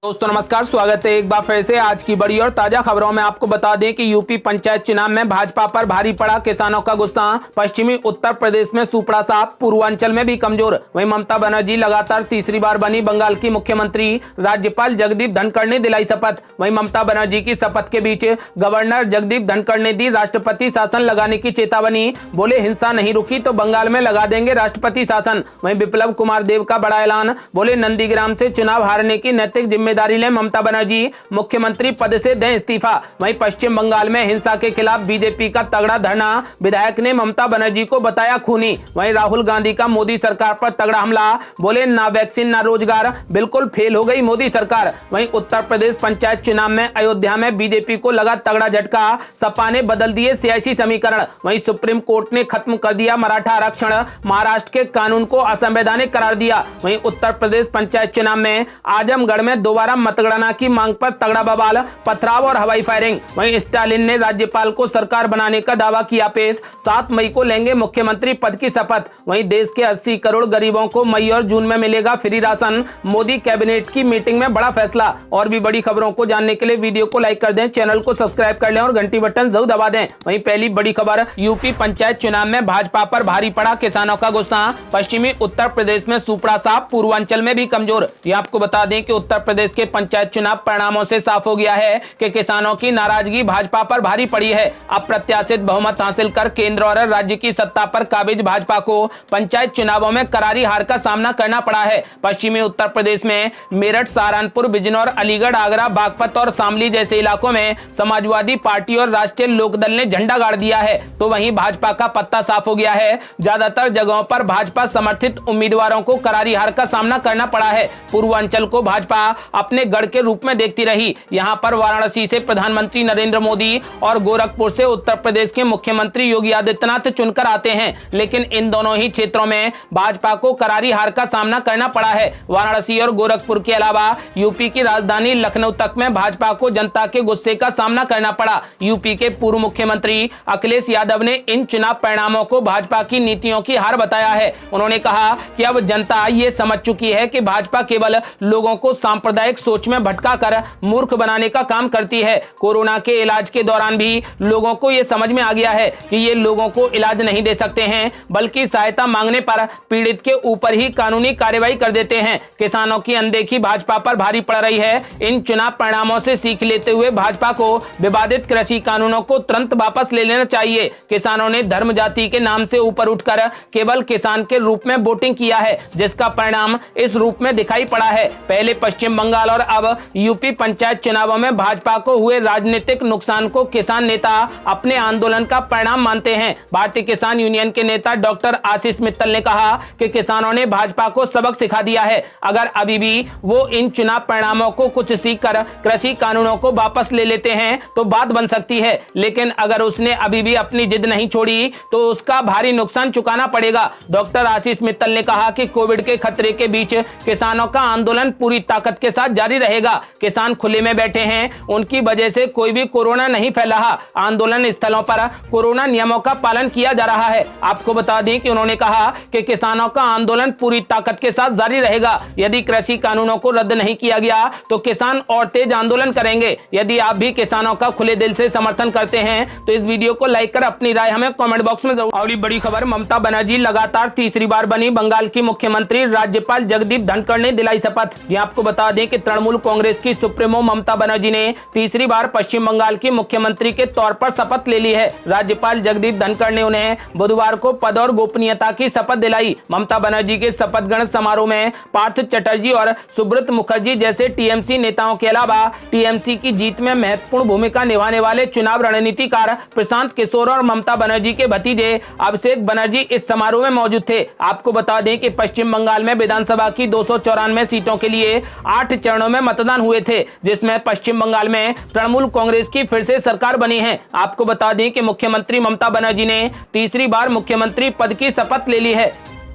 दोस्तों नमस्कार, स्वागत है एक बार फिर से आज की बड़ी और ताजा खबरों में। आपको बता दें कि यूपी पंचायत चुनाव में भाजपा पर भारी पड़ा किसानों का गुस्सा। पश्चिमी उत्तर प्रदेश में सुपड़ा साफ, पूर्वांचल में भी कमजोर। वहीं ममता बनर्जी लगातार तीसरी बार बनी बंगाल की मुख्यमंत्री। राज्यपाल जगदीप धनखड़ ने दिलाई शपथ। वहीं ममता बनर्जी की शपथ के बीच गवर्नर जगदीप धनखड़ ने दी राष्ट्रपति शासन लगाने की चेतावनी। बोले हिंसा नहीं रुकी तो बंगाल में लगा देंगे राष्ट्रपति शासन। वहीं बिप्लब कुमार देव का बड़ा ऐलान। बोले नंदीग्राम से चुनाव हारने की नैतिक जिम्मेदारी ले ममता बनर्जी, मुख्यमंत्री पद से दें इस्तीफा। वहीं पश्चिम बंगाल में हिंसा के खिलाफ बीजेपी का तगड़ा धरना। विधायक ने ममता बनर्जी को बताया खूनी। वहीं राहुल गांधी का मोदी सरकार पर तगड़ा हमला। बोले ना वैक्सीन ना रोजगार, बिल्कुल फेल हो गई मोदी सरकार। वहीं उत्तर प्रदेश पंचायत चुनाव में अयोध्या में बीजेपी को लगा तगड़ा झटका। सपा ने बदल दिए सियासी समीकरण। वहीं सुप्रीम कोर्ट ने खत्म कर दिया मराठा आरक्षण। महाराष्ट्र के कानून को असंवैधानिक करार दिया। वहीं उत्तर प्रदेश पंचायत चुनाव में आजमगढ़ में दोबारा मतगणना की मांग पर तगड़ा बवाल, पथराव और हवाई फायरिंग। वहीं स्टालिन ने राज्यपाल को सरकार बनाने का दावा किया पेश। 7 मई को लेंगे मुख्यमंत्री पद की शपथ। वहीं देश के 80 करोड़ गरीबों को मई और जून में मिलेगा फ्री राशन। मोदी कैबिनेट की मीटिंग में बड़ा फैसला। और भी बड़ी खबरों को जानने के लिए वीडियो को लाइक कर दें, चैनल को सब्सक्राइब कर लें और घंटी बटन जरूर दबा दें। वहीं पहली बड़ी खबर, यूपी पंचायत चुनाव में भाजपा पर भारी पड़ा किसानों का गुस्सा। पश्चिमी उत्तर प्रदेश में सुपड़ा साफ, पूर्वांचल में भी कमजोर। ये आपको बता दें कि उत्तर प्रदेश के पंचायत चुनाव परिणामों से साफ हो गया है कि किसानों की नाराजगी भाजपा पर भारी पड़ी है। अप्रत्याशित बहुमत हासिल कर केंद्र और राज्य की सत्ता पर काबिज भाजपा को पंचायत चुनावों में करारी हार का सामना करना पड़ा है। पश्चिमी उत्तर प्रदेश में मेरठ, सहारनपुर, बिजनौर, अलीगढ़, आगरा, बागपत और शामली जैसे इलाकों में समाजवादी पार्टी और राष्ट्रीय लोकदल ने झंडा गाड़ दिया है, तो वहीं भाजपा का पत्ता साफ हो गया है। ज्यादातर जगहों पर भाजपा समर्थित उम्मीदवारों को करारी हार का सामना करना पड़ा है। पूर्वांचल को भाजपा अपने गढ़ के रूप में देखती रही। यहां पर वाराणसी से प्रधानमंत्री नरेंद्र मोदी और गोरखपुर से उत्तर प्रदेश के मुख्यमंत्री योगी आदित्यनाथ चुनकर आते हैं, लेकिन इन दोनों ही क्षेत्रों में भाजपा को करारी हार का सामना करना पड़ा है। वाराणसी और गोरखपुर के अलावा यूपी की राजधानी लखनऊ तक में भाजपा को जनता के गुस्से का सामना करना पड़ा। यूपी के पूर्व मुख्यमंत्री अखिलेश यादव ने इन चुनाव परिणामों को भाजपा की नीतियों की हार बताया है। उन्होंने कहा कि अब जनता ये समझ चुकी है कि भाजपा केवल लोगों को सांप्रदायिक सोच में भटका कर मूर्ख बनाने का काम करती है। कोरोना के इलाज के दौरान भी लोगों को यह समझ में आ गया है कि ये लोगों को इलाज नहीं दे सकते हैं, बल्कि सहायता मांगने पर पीड़ित के ऊपर ही कानूनी कार्रवाई कर देते हैं। किसानों की अनदेखी भाजपा पर भारी पड़ रही है। इन चुनाव परिणामों से सीख लेते हुए भाजपा को विवादित कृषि कानूनों को तुरंत वापस ले लेना चाहिए। किसानों ने धर्म जाति के नाम से ऊपर उठकर केवल किसान के रूप में वोटिंग किया है, जिसका परिणाम इस रूप में दिखाई पड़ा है। पहले पश्चिम बंगाल और अब यूपी पंचायत चुनावों में भाजपा को हुए राजनीतिक नुकसान को किसान नेता अपने आंदोलन का परिणाम मानते हैं। भारतीय किसान यूनियन के नेता डॉक्टर आशीष मित्तल ने कहा कि किसानों ने भाजपा को सबक सिखा दिया है। अगर अभी भी वो इन चुनाव परिणामों को कुछ सीखकर कृषि कानूनों को वापस ले लेते हैं तो बात बन सकती है, लेकिन अगर उसने अभी भी अपनी जिद नहीं छोड़ी तो उसका भारी नुकसान चुकाना पड़ेगा। डॉक्टर आशीष मित्तल ने कहा कि कोविड के खतरे के बीच किसानों का आंदोलन पूरी ताकत के साथ जारी रहेगा। किसान खुले में बैठे हैं, उनकी वजह से कोई भी कोरोना नहीं फैला। आंदोलन स्थलों पर कोरोना नियमों का पालन किया जा रहा है। आपको बता दें कि उन्होंने कहा कि किसानों का आंदोलन पूरी ताकत के साथ जारी रहेगा। यदि कृषि कानूनों को रद्द नहीं किया गया तो किसान और तेज आंदोलन करेंगे। यदि आप भी किसानों का खुले दिल से समर्थन करते हैं तो इस वीडियो को लाइक कर अपनी राय हमें कमेंट बॉक्स में जरूर। और बड़ी खबर, ममता बनर्जी लगातार तीसरी बार बनी बंगाल की मुख्यमंत्री। राज्यपाल जगदीप धनखड़ ने दिलाई शपथ। आपको बता दें कि तृणमूल कांग्रेस की सुप्रीमो ममता बनर्जी ने तीसरी बार पश्चिम बंगाल की मुख्यमंत्री के तौर पर शपथ ले ली है। राज्यपाल जगदीप धनखड़ ने उन्हें बुधवार को पद और गोपनीयता की शपथ दिलाई। ममता बनर्जी के शपथ ग्रहण समारोह में पार्थ चटर्जी और सुब्रत मुखर्जी जैसे टीएमसी नेताओं के अलावा टीएमसी की जीत में महत्वपूर्ण भूमिका निभाने वाले चुनाव रणनीतिकार प्रशांत किशोर और ममता बनर्जी के भतीजे अभिषेक बनर्जी इस समारोह में मौजूद थे। आपको बता दें कि पश्चिम बंगाल में विधानसभा की 294 सीटों के लिए 8 चरणों में मतदान हुए थे, जिसमें पश्चिम बंगाल में तृणमूल कांग्रेस की फिर से सरकार बनी है। आपको बता दें कि मुख्यमंत्री ममता बनर्जी ने तीसरी बार मुख्यमंत्री पद की शपथ ले ली है।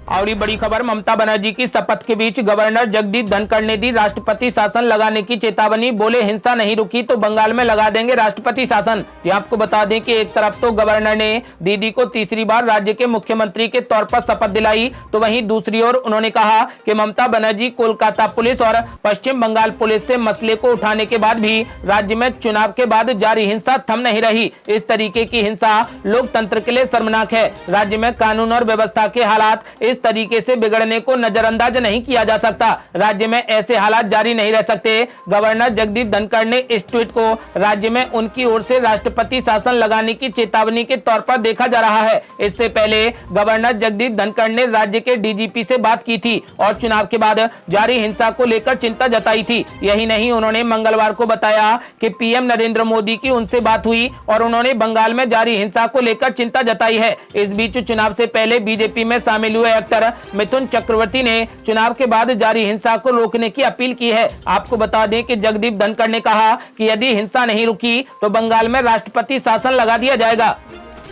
और ये बड़ी खबर, ममता बनर्जी की शपथ के बीच गवर्नर जगदीप धनखड़ ने दी राष्ट्रपति शासन लगाने की चेतावनी। बोले हिंसा नहीं रुकी तो बंगाल में लगा देंगे राष्ट्रपति शासन। जी आपको बता दें कि एक तरफ तो गवर्नर ने दीदी को तीसरी बार राज्य के मुख्यमंत्री के तौर पर शपथ दिलाई, तो वहीं दूसरी ओर उन्होंने कहा कि ममता बनर्जी कोलकाता पुलिस और पश्चिम बंगाल पुलिस से मसले को उठाने के बाद भी राज्य में चुनाव के बाद जारी हिंसा थम नहीं रही। इस तरीके की हिंसा लोकतंत्र के लिए शर्मनाक है। राज्य में कानून और व्यवस्था के हालात इस तरीके से बिगड़ने को नजरअंदाज नहीं किया जा सकता। राज्य में ऐसे हालात जारी नहीं रह सकते। गवर्नर जगदीप धनखड़ ने इस ट्वीट को राज्य में उनकी ओर से राष्ट्रपति शासन लगाने की चेतावनी के तौर पर देखा जा रहा है। इससे पहले गवर्नर जगदीप धनखड़ ने राज्य के डीजीपी से बात की थी और चुनाव के बाद जारी हिंसा को लेकर चिंता जताई थी। यही नहीं, उन्होंने मंगलवार को बताया कि पीएम नरेंद्र मोदी की उनसे बात हुई और उन्होंने बंगाल में जारी हिंसा को लेकर चिंता जताई है। इस बीच चुनाव से पहले बीजेपी में शामिल हुए एक्टर मिथुन चक्रवर्ती ने चुनाव के बाद जारी हिंसा को रोकने की अपील की है। आपको बता दें कि जगदीप धनखड़ ने कहा कि यदि हिंसा नहीं रुकी तो बंगाल में राष्ट्रपति शासन लगा दिया जाएगा।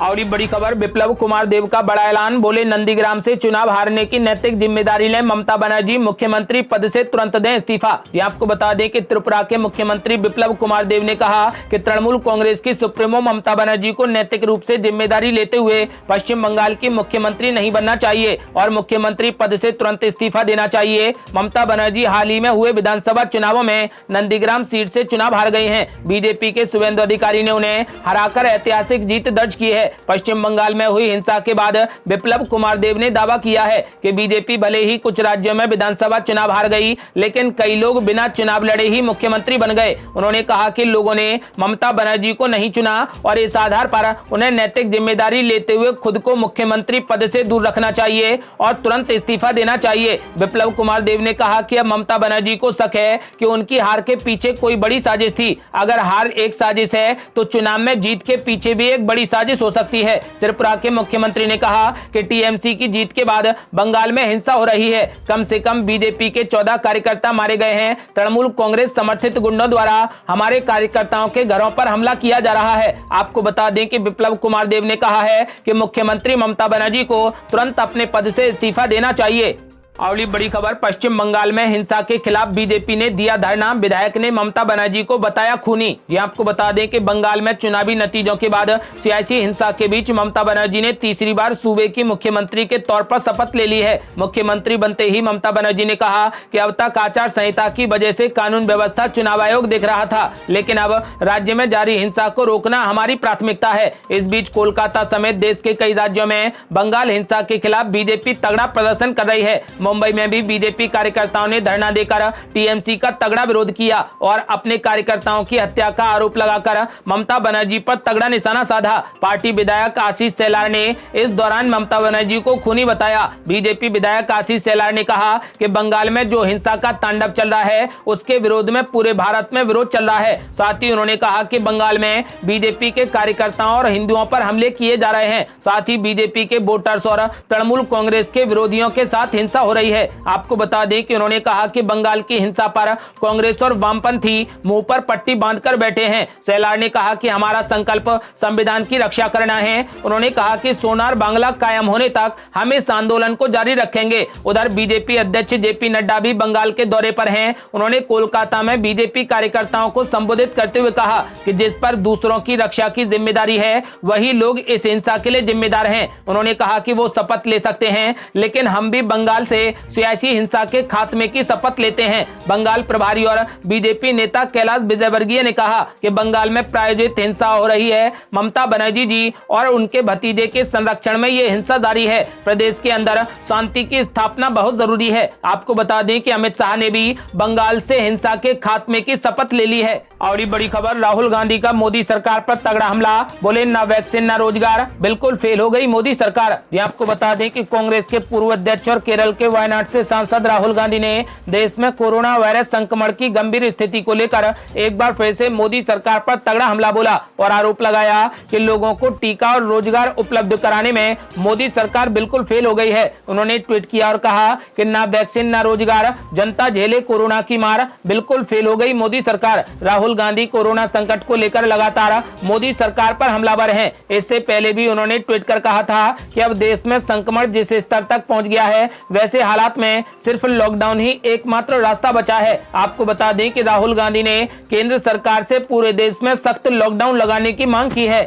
और ये बड़ी खबर, विप्लव कुमार देव का बड़ा ऐलान। बोले नंदीग्राम से चुनाव हारने की नैतिक जिम्मेदारी लें ममता बनर्जी, मुख्यमंत्री पद से तुरंत दें इस्तीफा। ये आपको बता दें कि त्रिपुरा के मुख्यमंत्री विप्लव कुमार देव ने कहा कि तृणमूल कांग्रेस की सुप्रीमो ममता बनर्जी को नैतिक रूप से जिम्मेदारी लेते हुए पश्चिम बंगाल की मुख्यमंत्री नहीं बनना चाहिए और मुख्यमंत्री पद से तुरंत इस्तीफा देना चाहिए। ममता बनर्जी हाल ही में हुए विधानसभा चुनावों में नंदीग्राम सीट से चुनाव हार गई है। बीजेपी के शुभेंदु अधिकारी ने उन्हें हराकर ऐतिहासिक जीत दर्ज की है। पश्चिम बंगाल में हुई हिंसा के बाद विप्लव कुमार देव ने दावा किया है कि बीजेपी भले ही कुछ राज्यों में विधानसभा चुनाव हार गई, लेकिन कई लोग बिना चुनाव लड़े ही मुख्यमंत्री बन गए। उन्होंने कहा कि लोगों ने ममता बनर्जी को नहीं चुना और इस आधार पर उन्हें नैतिक जिम्मेदारी लेते हुए खुद को मुख्यमंत्री पद से दूर रखना चाहिए और तुरंत इस्तीफा देना चाहिए। विप्लव कुमार देव ने कहा कि अब ममता बनर्जी को शक है कि उनकी हार के पीछे कोई बड़ी साजिश थी। अगर हार एक साजिश है तो चुनाव में जीत के पीछे भी एक बड़ी साजिश हो सकती है। त्रिपुरा के मुख्यमंत्री ने कहा कि टीएमसी की जीत के बाद बंगाल में हिंसा हो रही है। कम से कम बीजेपी के 14 कार्यकर्ता मारे गए हैं। तृणमूल कांग्रेस समर्थित गुंडों द्वारा हमारे कार्यकर्ताओं के घरों पर हमला किया जा रहा है। आपको बता दें कि विप्लव कुमार देव ने कहा है कि मुख्यमंत्री ममता बनर्जी को तुरंत अपने पद से इस्तीफा देना चाहिए। अगली बड़ी खबर, पश्चिम बंगाल में हिंसा के खिलाफ बीजेपी ने दिया धरना, विधायक ने ममता बनर्जी को बताया खूनी। ये आपको बता दें कि बंगाल में चुनावी नतीजों के बाद सियासी हिंसा के बीच ममता बनर्जी ने तीसरी बार सूबे की मुख्यमंत्री के तौर पर शपथ ले ली है। मुख्यमंत्री बनते ही ममता बनर्जी ने कहा कि अब तक आचार संहिता की वजह से कानून व्यवस्था चुनाव आयोग देख रहा था, लेकिन अब राज्य में जारी हिंसा को रोकना हमारी प्राथमिकता है। इस बीच कोलकाता समेत देश के कई राज्यों में बंगाल हिंसा के खिलाफ बीजेपी तगड़ा प्रदर्शन कर रही है। मुंबई में भी बीजेपी कार्यकर्ताओं ने धरना देकर टीएमसी का तगड़ा विरोध किया और अपने कार्यकर्ताओं की हत्या का आरोप लगाकर ममता बनर्जी पर तगड़ा निशाना साधा। पार्टी विधायक आशीष सेलार ने इस दौरान ममता बनर्जी को खूनी बताया। बीजेपी विधायक आशीष सेलार ने कहा कि बंगाल में जो हिंसा का तांडव चल रहा है उसके विरोध में पूरे भारत में विरोध चल रहा है। साथ ही उन्होंने कहा कि बंगाल में बीजेपी के कार्यकर्ताओं और हिंदुओं पर हमले किए जा रहे हैं। साथ ही बीजेपी के वोटर्स और तृणमूल कांग्रेस के विरोधियों के साथ हिंसा हो रही है। आपको बता दें कि उन्होंने कहा कि बंगाल की हिंसा पर कांग्रेस और वामपंथी मुंह पर पट्टी बांधकर बैठे हैं। सेलार ने कहा कि हमारा संकल्प संविधान की रक्षा करना है। उन्होंने कहा कि सोनार बांग्ला कायम होने तक हम इस आंदोलन को जारी रखेंगे। उधर बीजेपी अध्यक्ष जेपी नड्डा भी बंगाल के दौरे पर हैं। उन्होंने कोलकाता में बीजेपी कार्यकर्ताओं को संबोधित करते हुए कहा कि जिस पर दूसरों की रक्षा की जिम्मेदारी है वही लोग इस हिंसा के लिए जिम्मेदार हैं। उन्होंने कहा कि वो शपथ ले सकते हैं, लेकिन हम भी बंगाल से सियासी हिंसा के खात्मे की शपथ लेते हैं। बंगाल प्रभारी और बीजेपी नेता कैलाश विजयवर्गीय ने कहा कि बंगाल में प्रायोजित हिंसा हो रही है। ममता बनर्जी जी और उनके भतीजे के संरक्षण में ये हिंसा जारी है। प्रदेश के अंदर शांति की स्थापना बहुत जरूरी है। आपको बता दें कि अमित शाह ने भी बंगाल से हिंसा के खात्मे की शपथ ले ली है। और ये बड़ी खबर, राहुल गांधी का मोदी सरकार पर तगड़ा हमला। बोले न वैक्सीन न रोजगार, बिल्कुल फेल हो गई मोदी सरकार। ये आपको बता दें कि कांग्रेस के पूर्व अध्यक्ष और केरल के वायनाड से सांसद राहुल गांधी ने देश में कोरोना वायरस संक्रमण की गंभीर स्थिति को लेकर एक बार फिर से मोदी सरकार पर तगड़ा हमला बोला और आरोप लगाया कि लोगों को टीका और रोजगार उपलब्ध कराने में मोदी सरकार बिल्कुल फेल हो गई है। उन्होंने ट्वीट किया और कहा कि ना वैक्सीन ना रोजगार, जनता झेले कोरोना की मार, बिल्कुल फेल हो गई मोदी सरकार। राहुल गांधी कोरोना संकट को लेकर लगातार मोदी सरकार पर हमलावर हैं। इससे पहले भी उन्होंने ट्वीट कर कहा था कि अब देश में संक्रमण जिस स्तर तक पहुंच गया है, वैसे हालात में सिर्फ लॉकडाउन ही एकमात्र रास्ता बचा है। आपको बता दें कि राहुल गांधी ने केंद्र सरकार से पूरे देश में सख्त लॉकडाउन लगाने की मांग की है।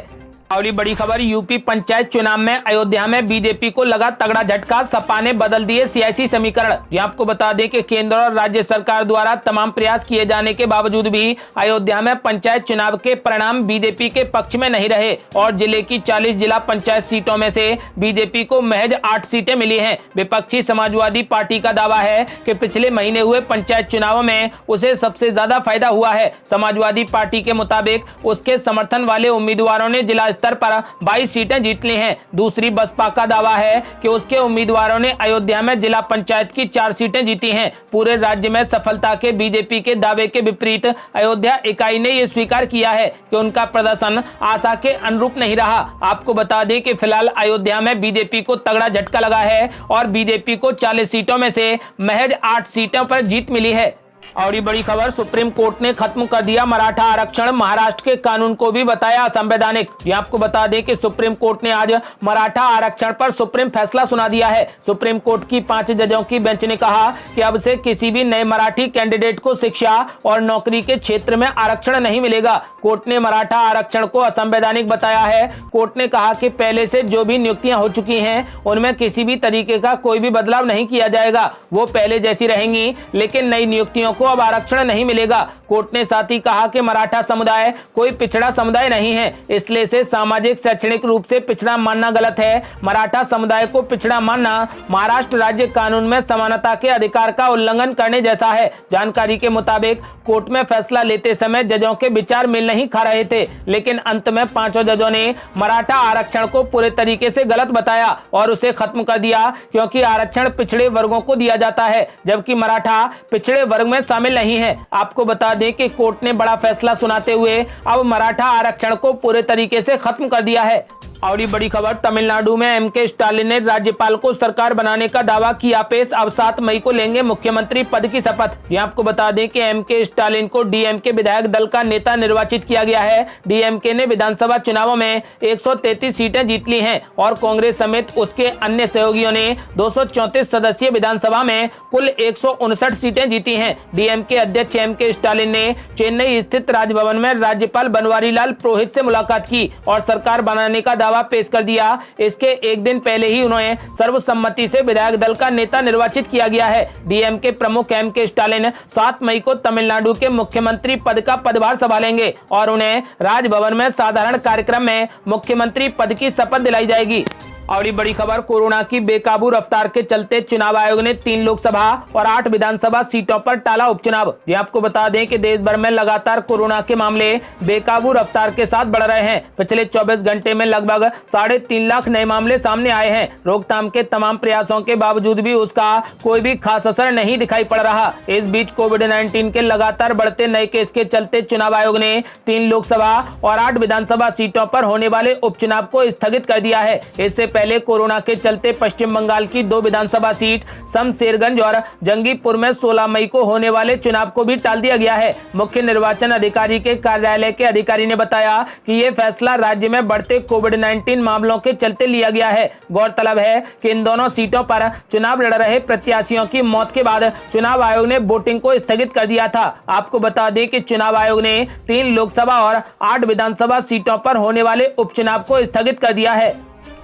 अगली बड़ी खबर, यूपी पंचायत चुनाव में अयोध्या में बीजेपी को लगा तगड़ा झटका, सपा ने बदल दिए सियासी समीकरण। ये आपको बता दें कि केंद्र और राज्य सरकार द्वारा तमाम प्रयास किए जाने के बावजूद भी अयोध्या में पंचायत चुनाव के परिणाम बीजेपी के पक्ष में नहीं रहे और जिले की 40 जिला पंचायत सीटों में से बीजेपी को महज 8 सीटें मिली हैं। विपक्षी समाजवादी पार्टी का दावा है कि पिछले महीने हुए पंचायत चुनावों में उसे सबसे ज्यादा फायदा हुआ है। समाजवादी पार्टी के मुताबिक उसके समर्थन वाले उम्मीदवारों ने जिला स्तर पर 22 सीटें जीत ली हैं। दूसरी बसपा का दावा है कि उसके उम्मीदवारों ने अयोध्या में जिला पंचायत की 4 सीटें जीती हैं। पूरे राज्य में सफलता के बीजेपी के दावे के विपरीत अयोध्या इकाई ने यह स्वीकार किया है कि उनका प्रदर्शन आशा के अनुरूप नहीं रहा। आपको बता दें कि फिलहाल अयोध्या में बीजेपी को तगड़ा झटका लगा है और बीजेपी को 40 सीटों में से महज 8 सीटों पर जीत मिली है। और ये बड़ी खबर, सुप्रीम कोर्ट ने खत्म कर दिया मराठा आरक्षण, महाराष्ट्र के कानून को भी बताया असंवैधानिक। ये आपको बता दें कि सुप्रीम कोर्ट ने आज मराठा आरक्षण पर सुप्रीम फैसला सुना दिया है। सुप्रीम कोर्ट की 5 जजों की बेंच ने कहा कि अब से किसी भी नए मराठी कैंडिडेट को शिक्षा और नौकरी के क्षेत्र में आरक्षण नहीं मिलेगा। कोर्ट ने मराठा आरक्षण को असंवैधानिक बताया है। कोर्ट ने कहा कि पहले से जो भी नियुक्तियां हो चुकी हैं उनमें किसी भी तरीके का कोई भी बदलाव नहीं किया जाएगा, वो पहले जैसी रहेंगी, लेकिन नई नियुक्तियों को अब आरक्षण नहीं मिलेगा। कोर्ट ने साथ ही कहा कि मराठा समुदाय कोई पिछड़ा समुदाय नहीं है, इसलिए से सामाजिक शैक्षणिक रूप से पिछड़ा मानना गलत है। मराठा समुदाय को पिछड़ा मानना महाराष्ट्र राज्य कानून में समानता के अधिकार का उल्लंघन करने जैसा है। जानकारी के मुताबिक कोर्ट में फैसला लेते समय जजों के विचार मिल नहीं खा रहे थे, लेकिन अंत में 5 जजों ने मराठा आरक्षण को पूरे तरीके से गलत बताया और उसे खत्म कर दिया, क्योंकि आरक्षण पिछड़े वर्गों को दिया जाता है जबकि मराठा पिछड़े वर्ग में शामिल नहीं है। आपको बता दें कि कोर्ट ने बड़ा फैसला सुनाते हुए अब मराठा आरक्षण को पूरे तरीके से खत्म कर दिया है। और ये बड़ी खबर, तमिलनाडु में एमके स्टालिन ने राज्यपाल को सरकार बनाने का दावा किया पेश, अब 7 मई को लेंगे मुख्यमंत्री पद की शपथ। ये आपको बता दें कि एमके स्टालिन को डीएमके विधायक दल का नेता निर्वाचित किया गया है। डीएमके ने विधानसभा चुनावों में 133 सीटें जीत ली हैं और कांग्रेस समेत उसके अन्य सहयोगियों ने 234 सदस्यीय विधानसभा में कुल 159 सीटें जीती हैं। डीएमके अध्यक्ष एमके स्टालिन ने चेन्नई स्थित राजभवन में राज्यपाल बनवारीलाल पुरोहित से मुलाकात की और सरकार बनाने का दावा पेश कर दिया। इसके एक दिन पहले ही उन्हें सर्वसम्मति से विधायक दल का नेता निर्वाचित किया गया है। डीएमके प्रमुख एमके स्टालिन 7 मई को तमिलनाडु के मुख्यमंत्री पद का पदभार संभालेंगे और उन्हें राजभवन में साधारण कार्यक्रम में मुख्यमंत्री पद की शपथ दिलाई जाएगी। और ये बड़ी खबर, कोरोना की बेकाबू रफ्तार के चलते चुनाव आयोग ने 3 लोकसभा और 8 विधानसभा सीटों पर टाला उपचुनाव। ये आपको बता दें कि देश भर में लगातार कोरोना के मामले बेकाबू रफ्तार के साथ बढ़ रहे हैं। पिछले 24 घंटे में लगभग 3.5 लाख नए मामले सामने आए हैं। रोकथाम के तमाम प्रयासों के बावजूद भी उसका कोई भी खास असर नहीं दिखाई पड़ रहा। इस बीच कोविड-19 के लगातार बढ़ते नए केस के चलते चुनाव आयोग ने 3 लोकसभा और 8 विधानसभा सीटों पर होने वाले उपचुनाव को स्थगित कर दिया है। इससे पहले कोरोना के चलते पश्चिम बंगाल की 2 विधानसभा सीट शमशेरगंज और जंगीपुर में 16 मई को होने वाले चुनाव को भी टाल दिया गया है। मुख्य निर्वाचन अधिकारी के कार्यालय के अधिकारी ने बताया कि यह फैसला राज्य में बढ़ते कोविड-19 मामलों के चलते लिया गया है। गौरतलब है कि इन दोनों सीटों पर चुनाव लड़ रहे प्रत्याशियों की मौत के बाद चुनाव आयोग ने वोटिंग को स्थगित कर दिया था। आपको बता दें कि चुनाव आयोग ने 3 लोकसभा और 8 विधानसभा सीटों पर होने वाले उपचुनाव को स्थगित कर दिया है।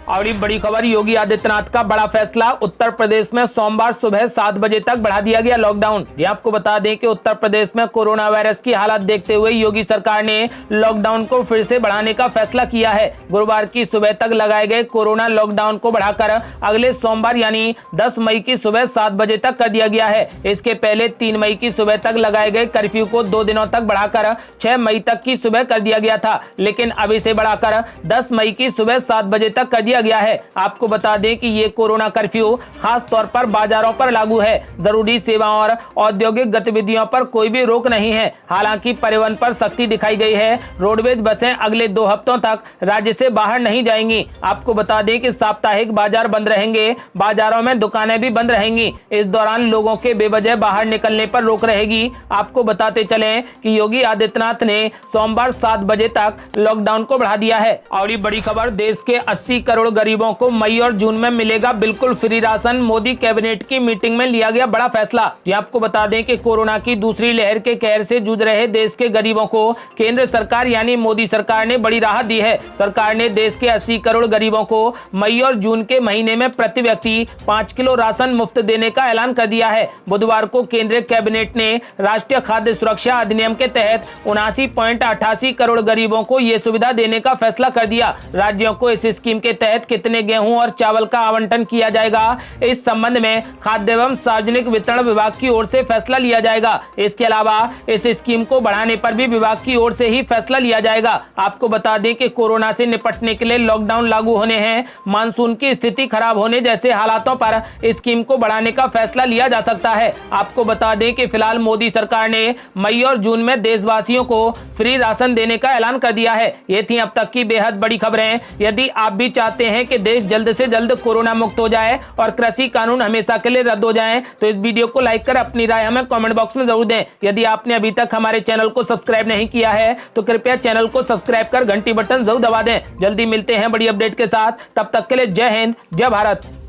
और बड़ी खबर, योगी आदित्यनाथ का बड़ा फैसला, उत्तर प्रदेश में सोमवार सुबह 7 बजे तक बढ़ा दिया गया लॉकडाउन। ये आपको बता दें कि उत्तर प्रदेश में कोरोना वायरस की हालत देखते हुए योगी सरकार ने लॉकडाउन को फिर से बढ़ाने का फैसला किया है। गुरुवार की सुबह तक लगाए गए कोरोना लॉकडाउन को बढ़ाकर अगले सोमवार यानी 10 मई की सुबह 7 बजे तक कर दिया गया है। इसके पहले 3 मई की सुबह तक लगाए गए कर्फ्यू को 2 दिनों तक बढ़ाकर 6 मई तक की सुबह कर दिया गया था, लेकिन अब इसे बढ़ाकर 10 मई की सुबह 7 बजे तक कर दिया दिया गया है। आपको बता दें कि ये कोरोना कर्फ्यू खास तौर पर बाजारों पर लागू है। जरूरी सेवाओं और औद्योगिक गतिविधियों पर कोई भी रोक नहीं है। हालांकि परिवहन पर सख्ती दिखाई गई है। रोडवेज बसें अगले 2 हफ्तों तक राज्य से बाहर नहीं जाएंगी। आपको बता दें कि साप्ताहिक बाजार बंद रहेंगे। बाजारों में दुकानें भी बंद रहेंगी। इस दौरान लोगों के बेवजह बाहर निकलने पर रोक रहेगी। आपको बताते चलें कि योगी आदित्यनाथ ने सोमवार 7 बजे तक लॉकडाउन को बढ़ा दिया है। और ये बड़ी खबर, देश के 80 करोड़ गरीबों को मई और जून में मिलेगा बिल्कुल फ्री राशन। मोदी कैबिनेट की मीटिंग में लिया गया बड़ा फैसला। आपको बता दें कि कोरोना की दूसरी लहर के कहर से जूझ रहे देश के गरीबों को केंद्र सरकार यानी मोदी सरकार ने बड़ी राहत दी है। सरकार ने देश के 80 करोड़ गरीबों को मई और जून के महीने में प्रति व्यक्ति 5 किलो राशन मुफ्त देने का ऐलान कर दिया है। बुधवार को केंद्रीय कैबिनेट ने राष्ट्रीय खाद्य सुरक्षा अधिनियम के तहत 79.88 करोड़ गरीबों को यह सुविधा देने का फैसला कर दिया। राज्यों को इस स्कीम के तहत कितने गेहूं और चावल का आवंटन किया जाएगा, इस संबंध में खाद्य एवं सार्वजनिक वितरण विभाग की ओर से फैसला लिया जाएगा। इसके अलावा इस स्कीम को बढ़ाने पर भी विभाग की ओर से ही फैसला लिया जाएगा। आपको बता दें कि कोरोना से निपटने के लिए लॉकडाउन लागू होने हैं, मानसून की स्थिति खराब होने जैसे हालातों पर स्कीम को बढ़ाने का फैसला लिया जा सकता है। आपको बता दें कि फिलहाल मोदी सरकार ने मई और जून में देशवासियों को फ्री राशन देने का ऐलान कर दिया है। ये थी अब तक की बेहद बड़ी खबरें। यदि आप भी चाहते हैं कि देश जल्द से जल्द कोरोना मुक्त हो जाए और कृषि कानून हमेशा के लिए रद्द हो जाएं, तो इस वीडियो को लाइक कर अपनी राय हमें कमेंट बॉक्स में जरूर दें। यदि आपने अभी तक हमारे चैनल को सब्सक्राइब नहीं किया है तो कृपया चैनल को सब्सक्राइब कर घंटी बटन जरूर दबा दें। जल्दी मिलते हैं बड़ी अपडेट के साथ। तब तक के लिए जय हिंद, जय भारत।